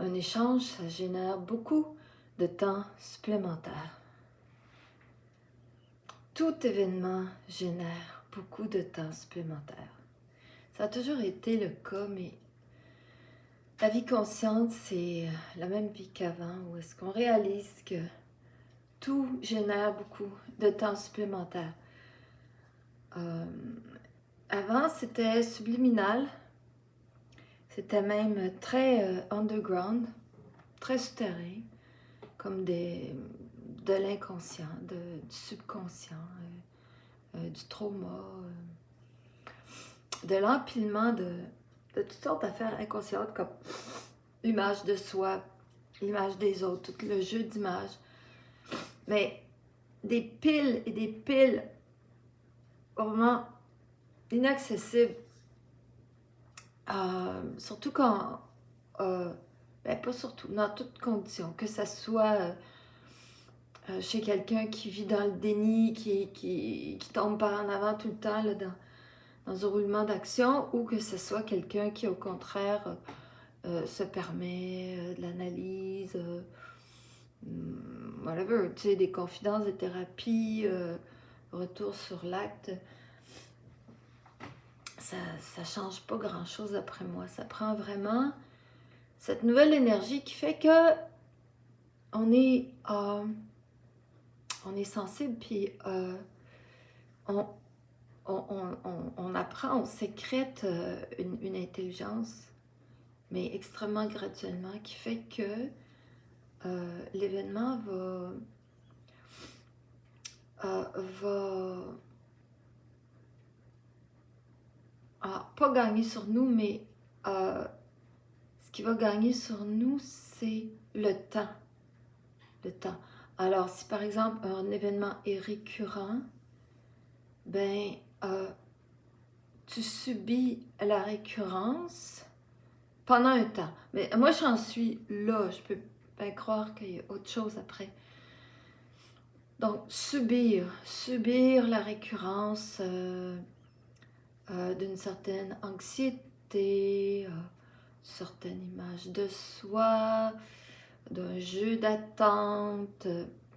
un échange, ça génère beaucoup de temps supplémentaire. Tout événement génère beaucoup de temps supplémentaire. Ça a toujours été le cas, mais la vie consciente, c'est la même vie qu'avant, où est-ce qu'on réalise que tout génère beaucoup de temps supplémentaire. Avant, c'était subliminal, c'était même très underground, très souterrain, comme de l'inconscient, du subconscient, du trauma, de l'empilement de toutes sortes d'affaires inconscientes comme l'image de soi, l'image des autres, tout le jeu d'images. Mais des piles et des piles vraiment inaccessibles, surtout quand, pas surtout, dans toutes conditions, que ça soit chez quelqu'un qui vit dans le déni, qui tombe par en avant tout le temps là, dans un roulement d'action, ou que ce soit quelqu'un qui, au contraire, se permet de l'analyse, whatever, tu sais, des confidences, des thérapies, retour sur l'acte. Ça change pas grand-chose après moi. Ça prend vraiment cette nouvelle énergie qui fait que on est sensible, puis on apprend, on sécrète une intelligence, mais extrêmement graduellement, qui fait que l'événement pas gagner sur nous, mais ce qui va gagner sur nous, c'est le temps. Le temps. Alors, si par exemple un événement est récurrent, ben, tu subis la récurrence pendant un temps. Mais moi, j'en suis là. Je peux bien croire qu'il y a autre chose après. Donc, subir la récurrence d'une certaine anxiété, certaine image de soi, d'un jeu d'attente.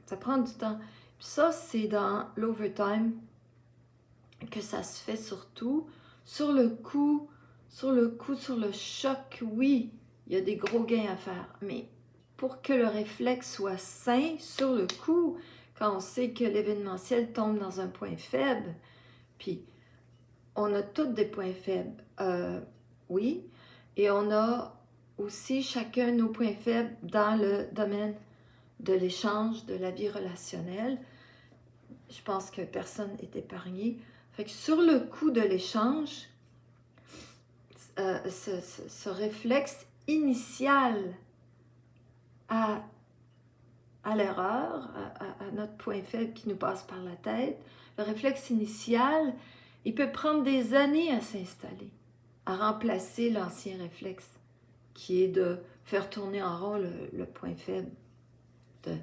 Ça prend du temps. Puis ça, c'est dans l'overtime que ça se fait surtout. Sur le coup, sur le choc, oui, il y a des gros gains à faire. Mais pour que le réflexe soit sain sur le coup, quand on sait que l'événementiel tombe dans un point faible, puis on a tous des points faibles, oui, et on a aussi chacun nos points faibles dans le domaine de l'échange, de la vie relationnelle. Je pense que personne n'est épargné. Fait que sur le coup de l'échange, ce réflexe initial à l'erreur, à notre point faible qui nous passe par la tête, le réflexe initial, il peut prendre des années à s'installer, à remplacer l'ancien réflexe, qui est de faire tourner en rond le point faible, de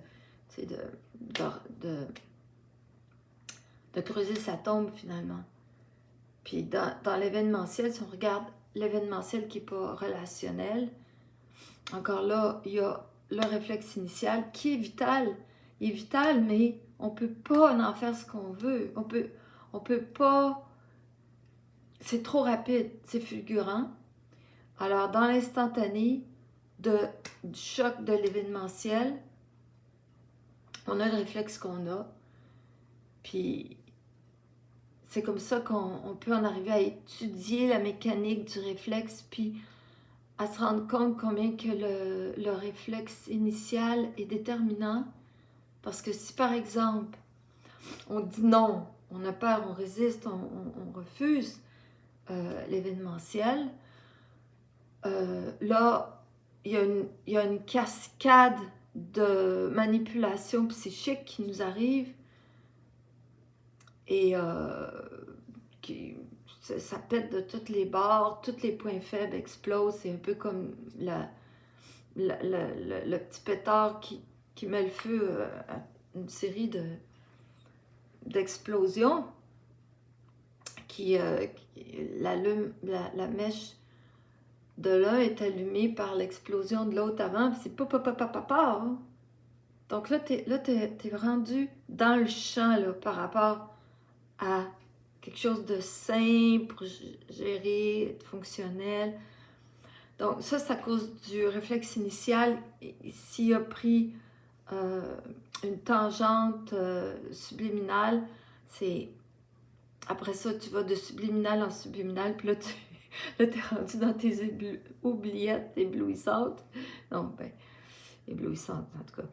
creuser sa tombe finalement. Puis dans l'événementiel, si on regarde l'événementiel qui n'est pas relationnel, encore là, il y a le réflexe initial qui est vital. Il est vital, mais on ne peut pas en faire ce qu'on veut. On peut pas... C'est trop rapide, c'est fulgurant. Alors, dans l'instantané du choc de l'événementiel, on a le réflexe qu'on a. Puis, c'est comme ça qu'on peut en arriver à étudier la mécanique du réflexe, puis à se rendre compte combien que le réflexe initial est déterminant. Parce que si, par exemple, on dit non, on a peur, on résiste, on refuse l'événementiel, là, il y a une cascade de manipulation psychique qui nous arrive et ça pète de toutes les barres, tous les points faibles explosent. C'est un peu comme le petit pétard qui met le feu à une série d'explosions qui allume la mèche de l'un est allumé par l'explosion de l'autre avant, puis c'est pa. Donc là, t'es rendu dans le champ là, par rapport à quelque chose de simple, géré, fonctionnel. Donc ça, c'est à cause du réflexe initial. S'il a pris une tangente subliminale, c'est... Après ça, tu vas de subliminal en subliminal, puis là, t'es rendu dans tes oubliettes éblouissantes. Non, ben, éblouissantes, en tout cas.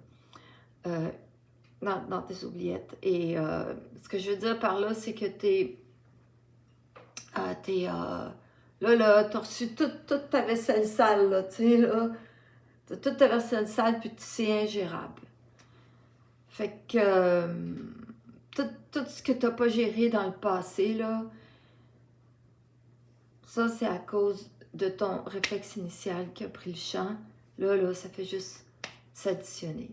Dans tes oubliettes. Et ce que je veux dire par là, c'est que là, t'as reçu toute ta vaisselle sale, là, tu sais, là. T'as toute ta vaisselle sale, puis c'est ingérable. Fait que tout ce que t'as pas géré dans le passé, là, ça, c'est à cause de ton réflexe initial qui a pris le champ. Là, ça fait juste s'additionner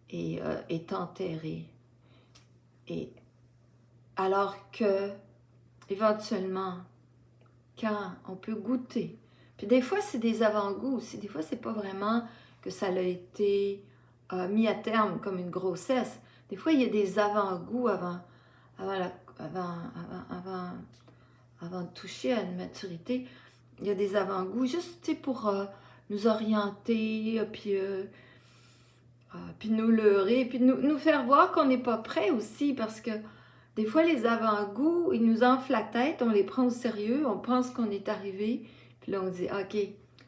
et t'enterrer. Et alors que, éventuellement, quand on peut goûter, puis des fois, c'est des avant-goûts aussi. Des fois, c'est pas vraiment que ça a été mis à terme comme une grossesse. Des fois, il y a des avant-goûts avant de toucher à une maturité. Il y a des avant-goûts juste pour nous orienter, puis nous leurrer, puis nous faire voir qu'on n'est pas prêt aussi, parce que des fois, les avant-goûts, ils nous enflent la tête, on les prend au sérieux, on pense qu'on est arrivé, puis là, on dit « Ok,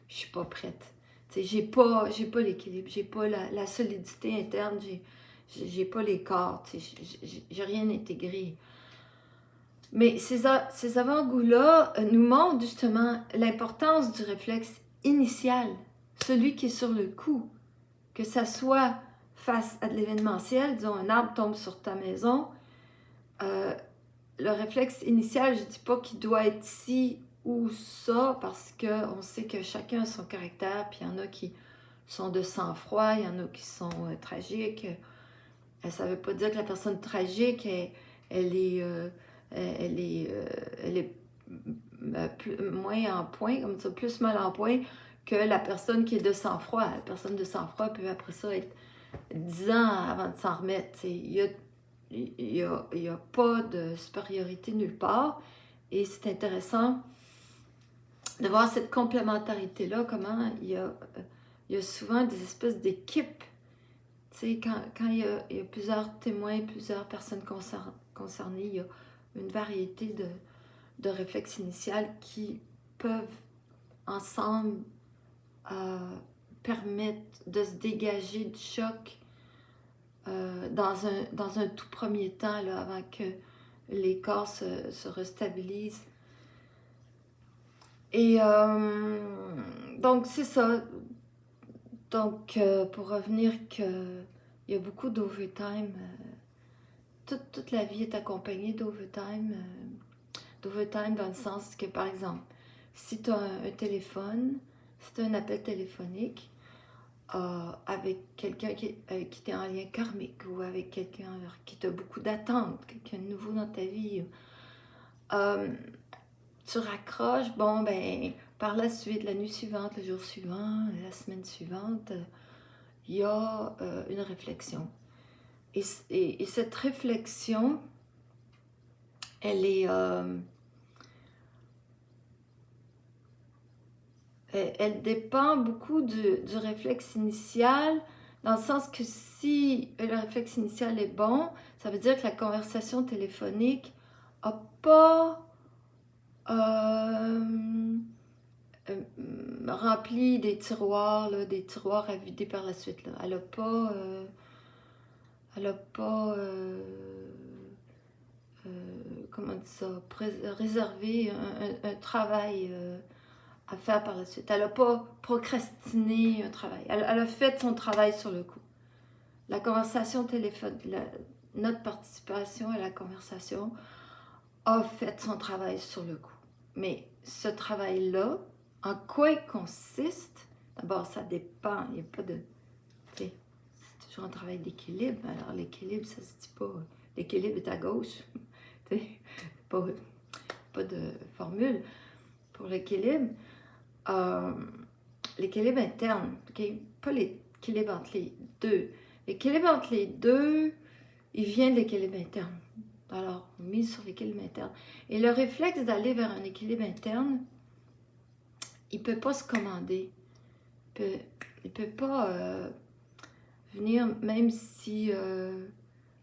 je suis pas prête. » Tu sais, j'ai pas l'équilibre, j'ai pas la solidité interne, j'ai pas les corps, tu sais, j'ai rien intégré. Mais ces avant-goûts-là nous montrent justement l'importance du réflexe initial, celui qui est sur le coup, que ça soit face à de l'événementiel, disons un arbre tombe sur ta maison, le réflexe initial, je ne dis pas qu'il doit être ci ou ça, parce qu'on sait que chacun a son caractère, puis il y en a qui sont de sang-froid, il y en a qui sont tragiques. Ça ne veut pas dire que la personne tragique, elle est moins en point, comme ça, plus mal en point que la personne qui est de sang-froid. La personne de sang-froid peut après ça être 10 ans avant de s'en remettre. Il n'y a pas de supériorité nulle part. Et c'est intéressant de voir cette complémentarité-là, comment il y a souvent des espèces d'équipes. Tu sais, quand il y a plusieurs témoins, plusieurs personnes concernées, il y a une variété de réflexes initiales qui peuvent ensemble permettre de se dégager du choc dans un tout premier temps, là, avant que les corps se restabilisent. Et donc, c'est ça. Donc, pour revenir il y a beaucoup d'overtime. Toute la vie est accompagnée d'overtime. D'overtime dans le sens que, par exemple, si tu as un téléphone, si tu as un appel téléphonique avec quelqu'un qui est en lien karmique ou avec quelqu'un qui t'a beaucoup d'attentes, quelqu'un de nouveau dans ta vie, tu raccroches, bon, ben, par la suite, la nuit suivante, le jour suivant, la semaine suivante, il y a une réflexion. Et cette réflexion, elle est... elle dépend beaucoup du réflexe initial, dans le sens que si le réflexe initial est bon, ça veut dire que la conversation téléphonique n'a pas rempli des tiroirs à vider par la suite. Là. Elle n'a pas comment dire ça, réservé un travail à faire par la suite. Elle n'a pas procrastiné un travail. Elle a fait son travail sur le coup. La conversation téléphonique, notre participation à la conversation a fait son travail sur le coup. Mais ce travail-là, en quoi il consiste? D'abord, ça dépend. Il n'y a pas de... C'est toujours un travail d'équilibre. Alors, l'équilibre, ça se dit pas... L'équilibre est à gauche. Pas de formule pour l'équilibre. l'équilibre interne, ok? Pas l'équilibre entre les deux. L'équilibre entre les deux, il vient de l'équilibre interne. Alors, mise sur l'équilibre interne. Et le réflexe d'aller vers un équilibre interne, il ne peut pas se commander. Il ne peut pas venir, même si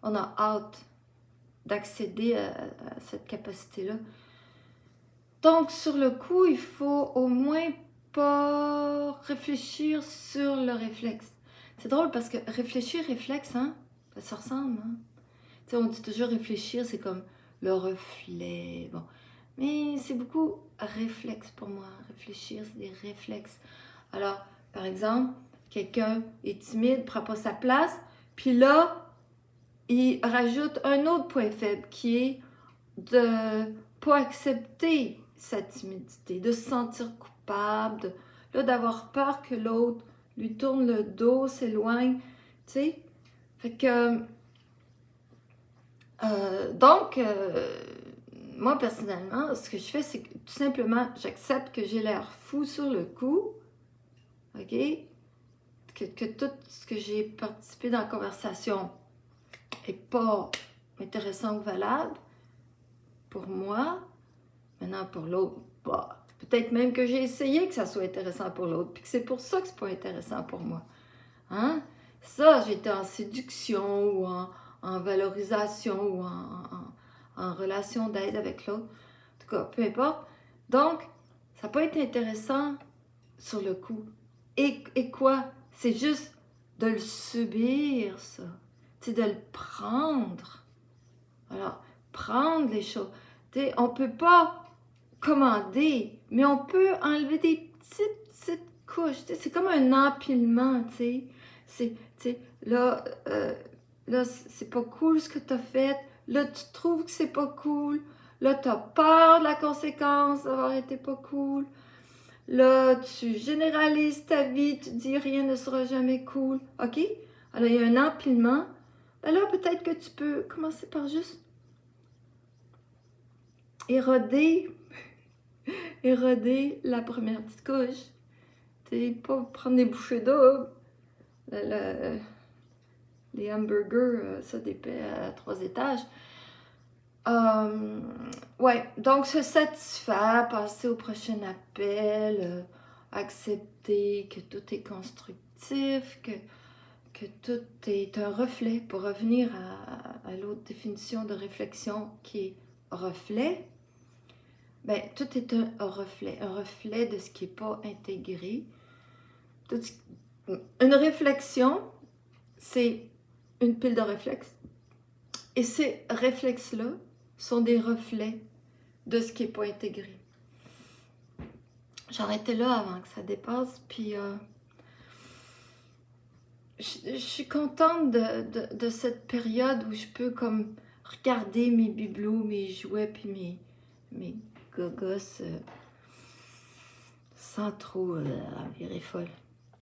on a hâte d'accéder à cette capacité-là. Donc, sur le coup, il faut au moins pas réfléchir sur le réflexe. C'est drôle parce que réfléchir, réflexe, hein, ça ressemble. Hein? Tu sais, on dit toujours réfléchir, c'est comme le reflet. Bon. Mais c'est beaucoup réflexe pour moi. Réfléchir, c'est des réflexes. Alors, par exemple, quelqu'un est timide, prend pas sa place, puis là, il rajoute un autre point faible qui est de pas accepter sa timidité, de se sentir coupable, d'avoir peur que l'autre lui tourne le dos, s'éloigne, tu sais. Fait que, donc, moi personnellement, ce que je fais, c'est que tout simplement, j'accepte que j'ai l'air fou sur le coup, ok? Que tout ce que j'ai participé dans la conversation n'est pas intéressant ou valable pour moi. Maintenant, pour l'autre, bah, peut-être même que j'ai essayé que ça soit intéressant pour l'autre, puis que c'est pour ça que c'est pas intéressant pour moi. Hein? Ça, j'étais en séduction ou en valorisation ou en relation d'aide avec l'autre. En tout cas, peu importe. Donc, ça peut être intéressant sur le coup. Et quoi? C'est juste de le subir, ça. C'est de le prendre. Alors, prendre les choses. T'sais, on ne peut pas commander, mais on peut enlever des petites couches. C'est comme un empilement, tu sais. Là, là c'est pas cool ce que tu as fait. Là, tu trouves que c'est pas cool. Là, tu as peur de la conséquence d'avoir été pas cool. Là, tu généralises ta vie, tu dis rien ne sera jamais cool. OK? Alors, il y a un empilement. Ben là, peut-être que tu peux commencer par juste éroder la première petite couche. Tu sais, pas prendre des bouchées d'eau. Les hamburgers, ça dépend à 3 étages. Ouais, donc se satisfaire, passer au prochain appel, accepter que tout est constructif, que tout est un reflet, pour revenir à l'autre définition de réflexion qui est reflet. Ben, tout est un reflet de ce qui n'est pas intégré. Une réflexion, c'est une pile de réflexes. Et ces réflexes-là sont des reflets de ce qui n'est pas intégré. J'arrêtais là avant que ça dépasse, puis je suis contente de cette période où je peux comme regarder mes bibelots, mes jouets, puis mes gogos sans trop virer folle.